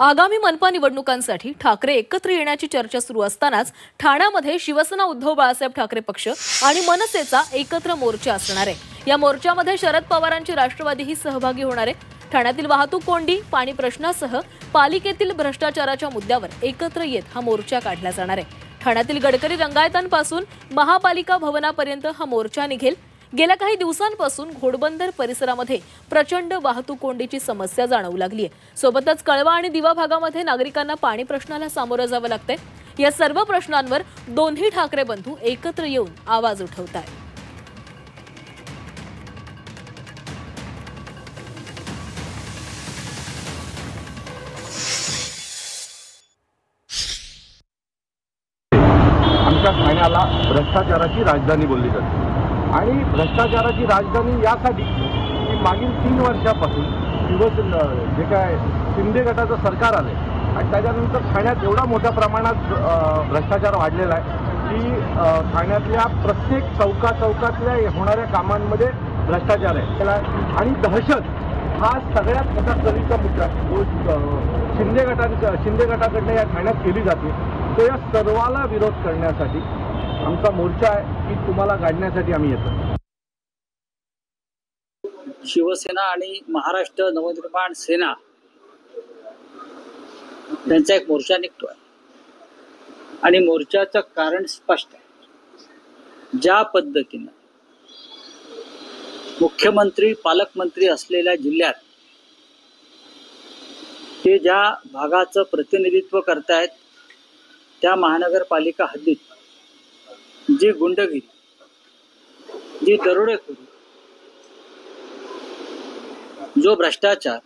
आगामी मनपा निवडणुकांसाठी ठाकरे एकत्र येण्याची चर्चा सुरू असतानाच ठाण्यामध्ये शिवसेना उद्धव बाळासाहेब ठाकरे पक्ष आणि मनसेचा एकत्र मोर्चा असणार आहे। या मोर्चामध्ये शरद पवारांची राष्ट्रवादीही सहभागी होणार आहे। ठाण्यातील वाहतूक कोंडी, पाणी प्रश्नासह पालिकेतील भ्रष्टाचाराच्या मुद्द्यावर एकत्र येत हा मोर्चा काढला जाणार आहे। ठाण्यातील गडकरी रंगायतांपासून महापालिका भवनापर्यंत हा मोर्चा निघेल। गेल्या काही दिवसांपासून घोडबंदर परिसरामध्ये प्रचंड वाहतूक कोंडीची समस्या जाणवू लागली आहे। सोबतच कळवा आणि दिवा भागामध्ये नागरिकांना पाणी प्रश्नाला सामोरं जावं लागतंय। या सर्व प्रश्नांवर दोन्ही ठाकरे बंधू एकत्र येऊन आवाज उठवतायत। आमच्या ठाण्याला भ्रष्टाचाराची राजधानी बोलली जाते आणि भ्रष्टाचाराची राजधानी यासाठी की मागील 3 वर्षापासून शिवसेना जे काय शिंदे गटाचं सरकार आले आणि त्याच्यानंतर ठाण्यात एवढा मोठ्या प्रमाणात भ्रष्टाचार वाढलेला आहे की ठाण्यातल्या प्रत्येक चौकातल्या होणाऱ्या कामांमध्ये भ्रष्टाचार आहे आणि दहशत हा सगळ्यात मोठा कलीचा मुद्दा जो शिंदे गटाकडनं या ठाण्यात केली जाते। तो या सर्वाला विरोध करण्यासाठी आमचा मोर्चा आहे की तुम्हाला गाडण्यासाठी आम्ही येतो। शिवसेना आणि महाराष्ट्र नवनिर्माण सेना यांचा एक मोर्चा निघतोय आणि मोर्चाचं कारण स्पष्ट आहे। ज्या पद्धतीनं मुख्यमंत्री पालकमंत्री असलेल्या जिल्ह्यात ते ज्या भागाचं प्रतिनिधित्व करतायत त्या महानगरपालिका हद्दीत जी गुंडगिरी, जी दरोडेखोरी, जो भ्रष्टाचार,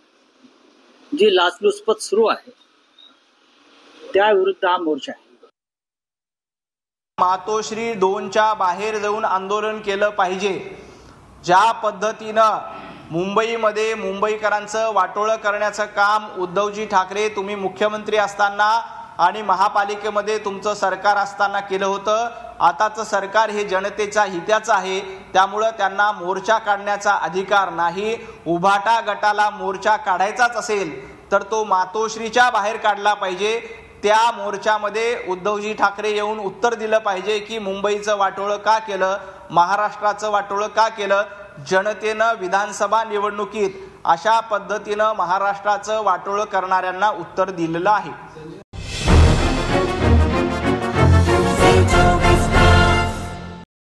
जी लाचलुचपत सुरू आहे त्या विरुद्ध हा मोर्चा आहे। मातोश्री 2च्या बाहेर जाऊन आंदोलन केलं पाहिजे। ज्या पद्धतीनं मुंबईमध्ये मुंबईकरांचं वाटोळं करण्याचं काम उद्धवजी ठाकरे तुम्ही मुख्यमंत्री असताना आणि महापालिकेमध्ये तुमचं सरकार असताना केलं होतं, आताचं सरकार हे जनतेच्या हिताचं आहे, त्यामुळं त्यांना मोर्चा काढण्याचा अधिकार नाही। उभाटा गटाला मोर्चा काढायचाच असेल तर तो मातोश्रीच्या बाहेर काढला पाहिजे। त्या मोर्चामध्ये उद्धवजी ठाकरे येऊन उत्तर दिलं पाहिजे की मुंबईचं वाटोळं का केलं, महाराष्ट्राचं वाटोळं का केलं। जनतेनं विधानसभा निवडणुकीत अशा पद्धतीनं महाराष्ट्राचं वाटोळं करणाऱ्यांना उत्तर दिलेलं आहे।